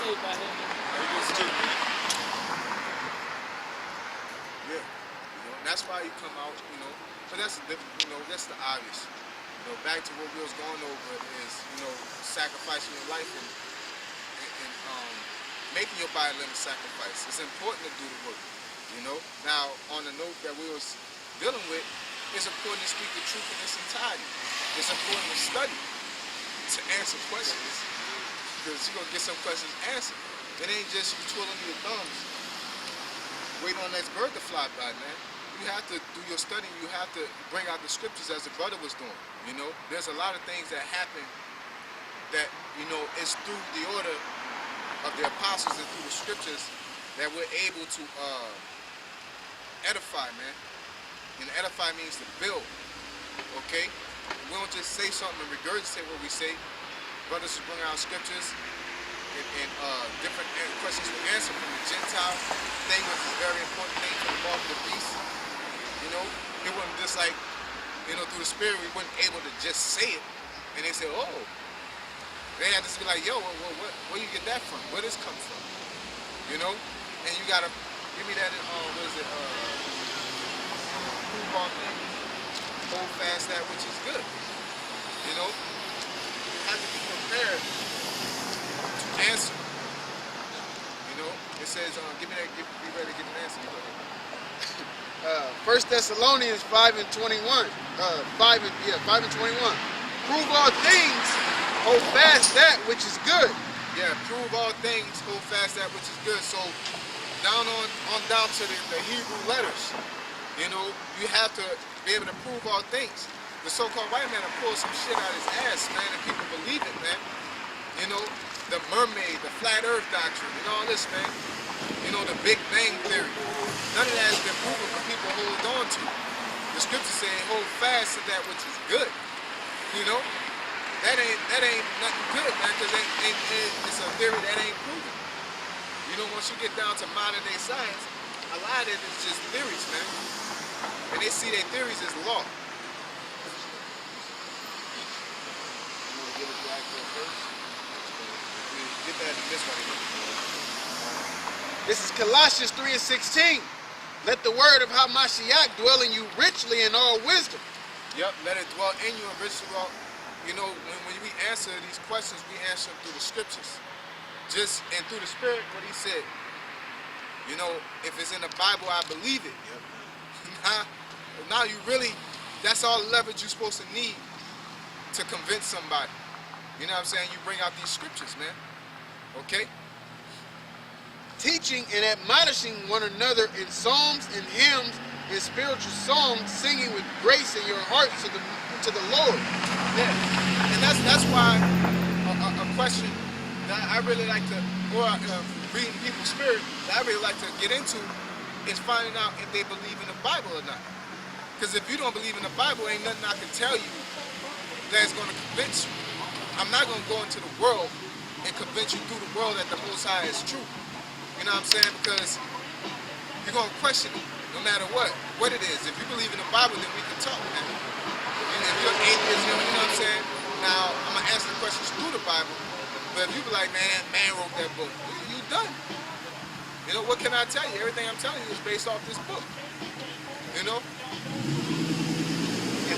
saved by him. Yeah, and that's why you come out, but that's the, that's the obvious. Back to what we was going over is, sacrificing your life and making your body a living sacrifice. It's important to do the work, Now, on the note that we was dealing with, it's important to speak the truth in its entirety. It's important to study, to answer questions, because you're going to get some questions answered. It ain't just you twiddling your thumbs, waiting on that bird to fly by, man. You have to do your study. You have to bring out the scriptures as the brother was doing. There's a lot of things that happen that, it's through the order of the apostles and through the scriptures that we're able to edify, man. And edify means to build, okay? We don't just say something and regurgitate what we say. Brothers will bring out scriptures and different questions to answer from the Gentile thing, which is a very important thing for the mark of the beast. It wasn't just like, through the spirit, we weren't able to just say it. And they say, oh. They had to be like, yo, where you get that from? Where this come from? And you got to give me that, what is it? Prove all things. Hold fast that which is good. You have to be prepared to answer. It says, be ready to give an answer. 1 Thessalonians 5:21. 5 and 21. Prove all things, hold fast that which is good. Yeah, prove all things, hold fast that which is good. So down to the Hebrew letters, you have to be able to prove all things. The so-called white man will pull some shit out of his ass, man, and people believe it, man. The mermaid, the flat earth doctrine, and all this, man. The Big Bang theory. None of that has been proven, but people hold on to. The scriptures say, hold fast to that which is good. That ain't nothing good, man, because it's a theory that ain't proven. Once you get down to modern day science, a lot of it is just theories, man. And they see their theories as law. Get that in this one. This is Colossians 3:16. Let the word of Hamashiach dwell in you richly in all wisdom. Yep, let it dwell in you in richly. When we answer these questions, we answer them through the scriptures. And through the spirit, what he said. If it's in the Bible, I believe it. Yep. Now you really, that's all the leverage you're supposed to need to convince somebody. You know what I'm saying? You bring out these scriptures, man. Okay? Teaching and admonishing one another in psalms and hymns and spiritual songs, singing with grace in your hearts to the Lord. Yeah, and that's why a question that I really like to, or reading people's spirit, that I really like to get into is finding out if they believe in the Bible or not. Because if you don't believe in the Bible, ain't nothing I can tell you that's going to convince you. I'm not going to go into the world and convince you through the world that the Most High is true. You know what I'm saying? Because you're going to question it no matter what it is. If you believe in the Bible, then we can talk, man. And if you're atheist, you know what I'm saying? Now, I'm going to answer the questions through the Bible. But if you be like, man wrote that book, you done. What can I tell you? Everything I'm telling you is based off this book. And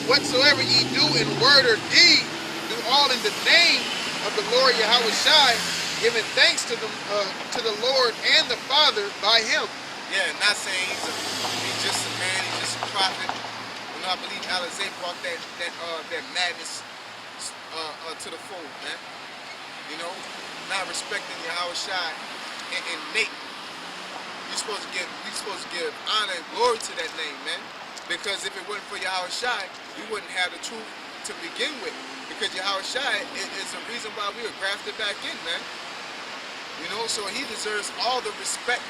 whatsoever ye do in word or deed, do all in the name of the Lord Yahweh Shai, giving thanks to the Lord and the Father by him. Yeah, not saying he's just a man, he's just a prophet. I believe Alizé brought that madness to the fold, man. Not respecting Yahweh Shai and Nate. You're supposed to give honor and glory to that name, man. Because if it wasn't for Yahweh Shai, we wouldn't have the truth to begin with. Because Yahweh Shai is the reason why we were grafted back in, man. So he deserves all the respect.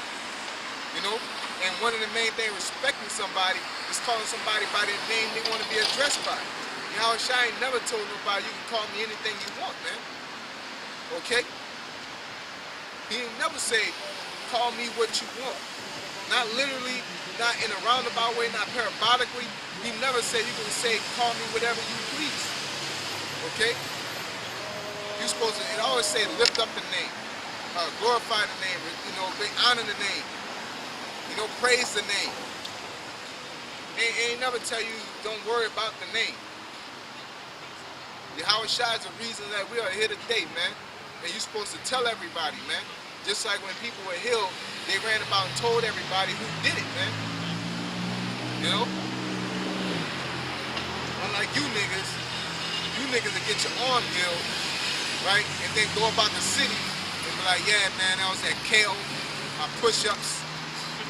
And one of the main things, respecting somebody, is calling somebody by their name they want to be addressed by. Yahweh Shai ain't never told nobody you can call me anything you want, man. Okay? He ain't never say, call me what you want. Not literally, not in a roundabout way, not parabolically. He never said you can say, call me whatever you please. Okay? You're supposed to, it always say, lift up the name. glorify the name, you know, they honor the name, you know, praise the name. Ain't never tell you don't worry about the name. Yahweh Shai is the reason that we are here today, man. And you're supposed to tell everybody, man. Just like when people were healed, they ran about and told everybody who did it, man. You know? Unlike you niggas will get your arm healed, right? And then go about the city and be like, yeah, man, that was that KO, my push-ups,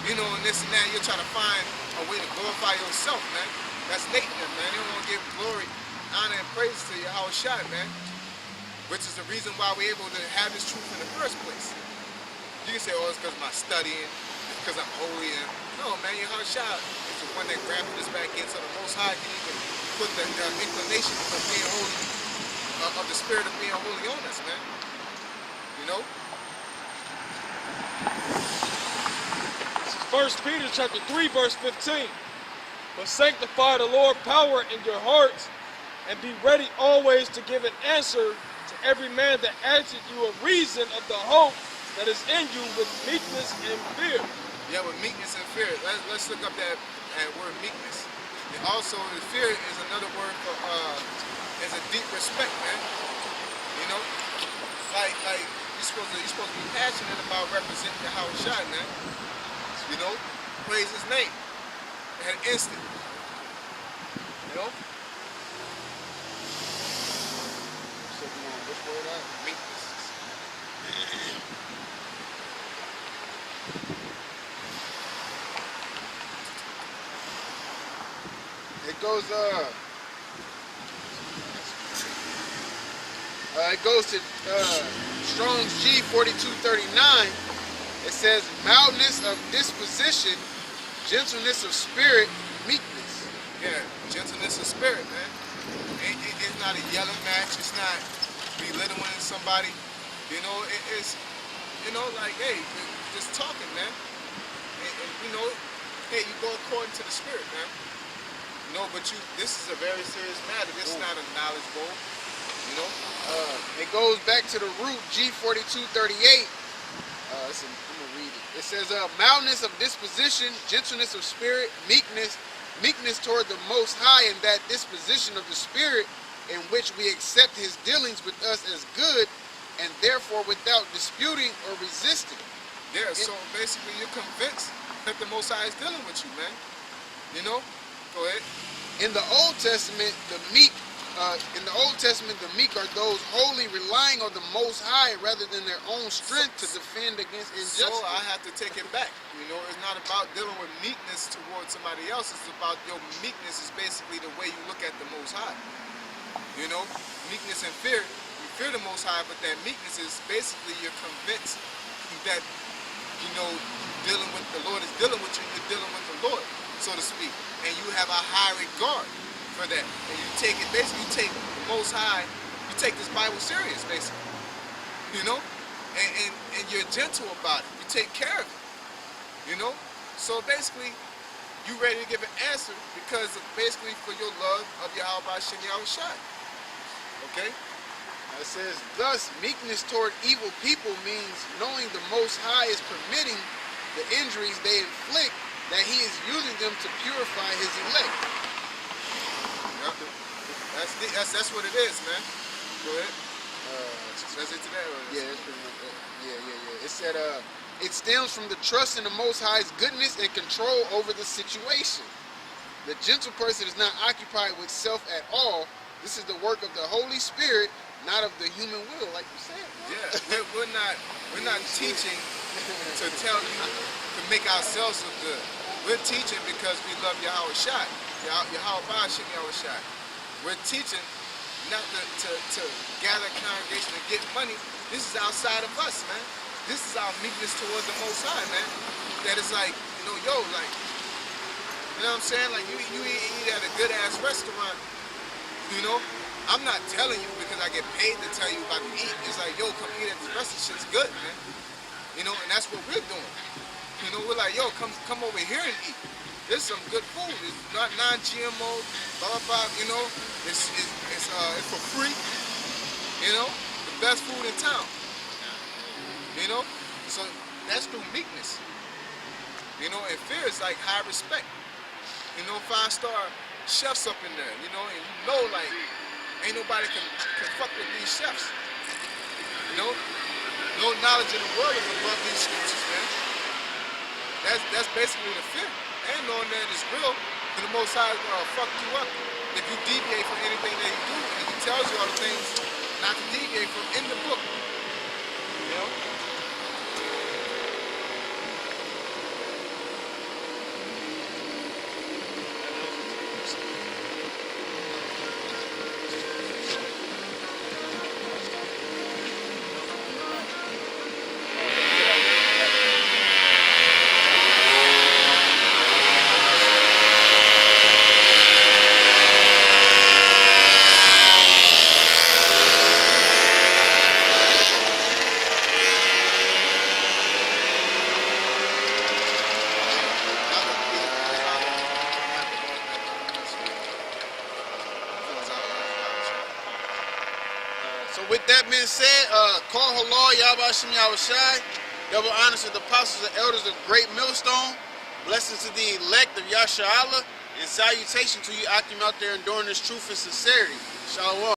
you know, and this and that. You're trying to find a way to glorify yourself, man. That's Nathan, man. You don't want to give glory, honor, and praise to Yahweh Shai, man. Which is the reason why we're able to have this truth in the first place. You can say, oh, it's because of my studying, it's because I'm holy. And no, man, Yahweh Shai is the one that grafted us back in, so the Most High can even put the inclination of being holy, of the spirit of being holy on us, man. You know? This is 1 Peter chapter 3, verse 15. But sanctify the Lord power in your hearts, and be ready always to give an answer to every man that asks you a reason of the hope that is in you with meekness and fear. Yeah, with meekness and fear. Let's look up that word meekness. And also, the fear is another word for is a deep respect, man. You know, like you're supposed to be passionate about representing Yahweh Shai, man. You know, praise His name at an instant. You know. So you want which word out? Meekness. It goes to Strong's G 4239. It says mildness of disposition, gentleness of spirit, meekness. Yeah, gentleness of spirit, man. It's not a yelling match. It's not belittling somebody. You know, it's, you know, like, hey, just talking, man. And you know, hey, you go according to the spirit, man. No, but this is a very serious matter. This is not a knowledge bowl, you know. It goes back to the root G4238. I'm gonna read it. It says, mildness of disposition, gentleness of spirit, meekness toward the Most High, and that disposition of the Spirit in which we accept His dealings with us as good, and therefore without disputing or resisting. Yeah. So basically, you're convinced that the Most High is dealing with you, man. You know. Go ahead. In the Old Testament, the meek are those wholly relying on the Most High rather than their own strength to defend against injustice. So I have to take it back. You know, it's not about dealing with meekness towards somebody else. It's about your meekness is basically the way you look at the Most High. You know, meekness and fear. You fear the Most High, but that meekness is basically you're convinced that, you know, dealing with the Lord is dealing with you. You're dealing with the Lord, so to speak. And you have a high regard for that. And you take it, basically you take the Most High, you take this Bible serious, basically. You know? And you're gentle about it. You take care of it. You know? So basically, you ready to give an answer because of basically for your love of Yahweh Shem Yahweh Shai. Okay? It says, thus, meekness toward evil people means knowing the Most High is permitting the injuries they inflict, that He is using them to purify His elect. Yep. That's what it is, man. Go ahead. That's it today. Yeah, that's pretty much it. Yeah. It said, it stems from the trust in the Most High's goodness and control over the situation. The gentle person is not occupied with self at all. This is the work of the Holy Spirit, not of the human will, like you said. Bro. Yeah, we're not teaching to tell you to make ourselves look good. We're teaching because we love Yahweh Shai, Yahweh Shem Yahweh Shai. We're teaching not to gather a congregation and get money. This is outside of us, man. This is our meekness towards the Most High, man. That is like, you know, like, you know what I'm saying? Like, you eat at a good-ass restaurant, you know? I'm not telling you because I get paid to tell you if I can eat. It's like, yo, come eat at this restaurant. Shit's good, man. You know, and that's what we're doing. You know, we're like, yo, come over here and eat. There's some good food. It's not non-GMO, blah, blah, blah, you know. It's for free. You know, the best food in town. You You know? So that's through meekness. You know, and fear is like high respect. You know, 5-star chefs up in there, you know, and you know, like, ain't nobody can fuck with these chefs. You know? No knowledge in the world is above these scriptures, man. That's basically the fear. And knowing that it's real, and the Most High is gonna fuck you up if you deviate from anything that He do, and He tells you all the things not to deviate from in the book. You know? So with that being said, call halal, Yahweh Hashem Yahweh Shai. Double honors to the apostles and elders of Great Millstone. Blessings to the elect of Yasha Allah. And salutation to you, Akim, out there enduring this truth and sincerity. Shalom.